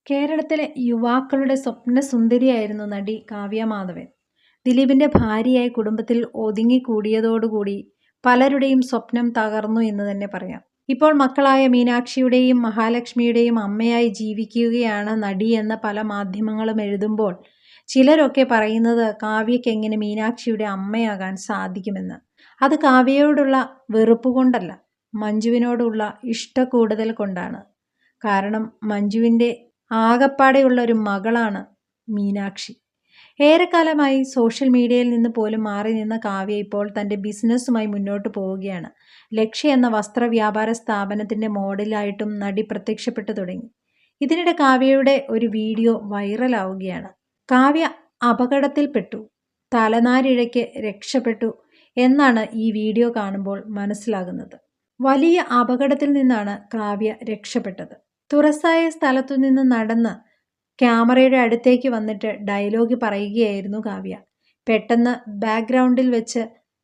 കേരളത്തിലെ യുവാക്കളുടെ സ്വപ്നസുന്ദരിയായിരുന്നു നടി കാവ്യ മാധവൻ. ദിലീപിന്റെ ഭാര്യയായി കുടുംബത്തിൽ ഒതുങ്ങിക്കൂടിയതോടുകൂടി പലരുടെയും സ്വപ്നം തകർന്നു എന്ന് തന്നെ പറയാം. ഇപ്പോൾ മക്കളായ മീനാക്ഷിയുടെയും മഹാലക്ഷ്മിയുടെയും അമ്മയായി ജീവിക്കുകയാണ് നടി എന്ന് പല മാധ്യമങ്ങളും എഴുതുമ്പോൾ ചിലരൊക്കെ പറയുന്നത് കാവ്യയ്ക്ക് എങ്ങനെ മീനാക്ഷിയുടെ അമ്മയാകാൻ സാധിക്കുമെന്ന്. അത് കാവ്യയോടുള്ള വെറുപ്പ് കൊണ്ടല്ല, മഞ്ജുവിനോടുള്ള ഇഷ്ടക്കൂടുതൽ കൊണ്ടാണ്. കാരണം മഞ്ജുവിൻ്റെ ആകപ്പാടെയുള്ള ഒരു മകളാണ് മീനാക്ഷി. ഏറെക്കാലമായി സോഷ്യൽ മീഡിയയിൽ നിന്ന് പോലും മാറി നിന്ന കാവ്യ ഇപ്പോൾ തൻ്റെ ബിസിനസ്സുമായി മുന്നോട്ട് പോവുകയാണ്. ലക്ഷ്യ എന്ന വസ്ത്രവ്യാപാര സ്ഥാപനത്തിൻ്റെ മോഡലായിട്ടും നടി പ്രത്യക്ഷപ്പെട്ടു തുടങ്ങി. ഇതിനിടെ കാവ്യയുടെ ഒരു വീഡിയോ വൈറലാവുകയാണ്. കാവ്യ അപകടത്തിൽപ്പെട്ടു, തലനാരിഴയ്ക്ക് രക്ഷപ്പെട്ടു എന്നാണ് ഈ വീഡിയോ കാണുമ്പോൾ മനസ്സിലാകുന്നത്. വലിയ അപകടത്തിൽ നിന്നാണ് കാവ്യ രക്ഷപ്പെട്ടത്. തുറസായ സ്ഥലത്തു നിന്ന് നടന്ന് ക്യാമറയുടെ അടുത്തേക്ക് വന്നിട്ട് ഡയലോഗ് പറയുകയായിരുന്നു കാവ്യ. പെട്ടെന്ന് ബാക്ക്ഗ്രൗണ്ടിൽ വെച്ച്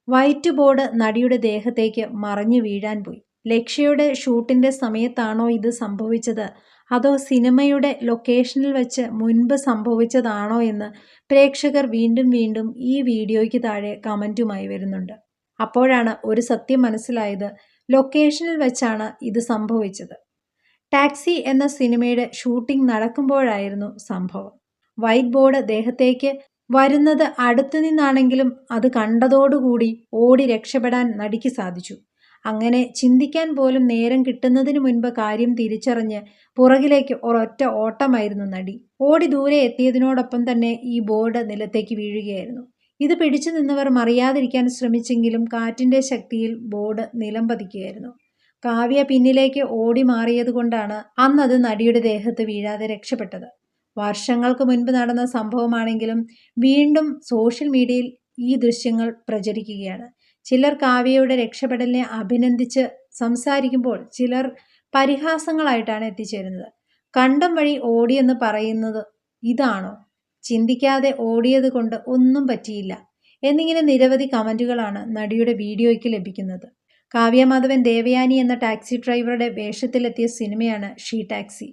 വൈറ്റ് ബോർഡ് നടിയുടെ ദേഹത്തേക്ക് മറിഞ്ഞു വീഴാൻ പോയി. ലക്ഷ്യയുടെ ഷൂട്ടിൻ്റെ സമയത്താണോ ഇത് സംഭവിച്ചത്, അതോ സിനിമയുടെ ലൊക്കേഷനിൽ വെച്ച് മുൻപ് സംഭവിച്ചതാണോ എന്ന് പ്രേക്ഷകർ വീണ്ടും വീണ്ടും ഈ വീഡിയോയ്ക്ക് താഴെ കമൻറ്റുമായി വരുന്നുണ്ട്. അപ്പോഴാണ് ഒരു സത്യം മനസ്സിലായത്. ലൊക്കേഷനിൽ വെച്ചാണ് ഇത് സംഭവിച്ചത്. ടാക്സി എന്ന സിനിമയുടെ ഷൂട്ടിംഗ് നടക്കുമ്പോഴായിരുന്നു സംഭവം. വൈറ്റ് ബോർഡ് ദേഹത്തേക്ക് വരുന്നത് അടുത്തു നിന്നാണെങ്കിലും അത് കണ്ടതോടുകൂടി ഓടി രക്ഷപ്പെടാൻ നടിക്ക് സാധിച്ചു. അങ്ങനെ ചിന്തിക്കാൻ പോലും നേരം കിട്ടുന്നതിന് മുൻപ് കാര്യം തിരിച്ചറിഞ്ഞ് പുറകിലേക്ക് ഒരൊറ്റ ഓട്ടമായിരുന്നു നടി. ഓടി ദൂരെ എത്തിയതിനോടൊപ്പം തന്നെ ഈ ബോർഡ് നിലത്തേക്ക് വീഴുകയായിരുന്നു. ഇത് പിടിച്ചു നിന്നവർ മറിയാതിരിക്കാൻ ശ്രമിച്ചെങ്കിലും കാറ്റിൻ്റെ ശക്തിയിൽ ബോർഡ് നിലം പതിക്കുകയായിരുന്നു. കാവ്യ പിന്നിലേക്ക് ഓടി മാറിയത് കൊണ്ടാണ് അന്നത് നടിയുടെ ദേഹത്ത് വീഴാതെ രക്ഷപ്പെട്ടത്. വർഷങ്ങൾക്ക് മുൻപ് നടന്ന സംഭവമാണെങ്കിലും വീണ്ടും സോഷ്യൽ മീഡിയയിൽ ഈ ദൃശ്യങ്ങൾ പ്രചരിക്കുകയാണ്. ചിലർ കാവ്യയുടെ രക്ഷപ്പെടലിനെ അഭിനന്ദിച്ച് സംസാരിക്കുമ്പോൾ ചിലർ പരിഹാസങ്ങളായിട്ടാണ് എത്തിച്ചേരുന്നത്. കണ്ടം വഴി ഓടിയെന്ന് പറയുന്നത് ഇതാണോ? ചിന്തിക്കാതെ ഓടിയത് കൊണ്ട് ഒന്നും പറ്റിയില്ല എന്നിങ്ങനെ നിരവധി കമൻറ്റുകളാണ് നടിയുടെ വീഡിയോയ്ക്ക് ലഭിക്കുന്നത്. കാവ്യ മാധവൻ ദേവയാനി എന്ന ടാക്സി ഡ്രൈവറുടെ വേഷത്തിലെത്തിയ സിനിമയാണ് ഷീ ടാക്സി.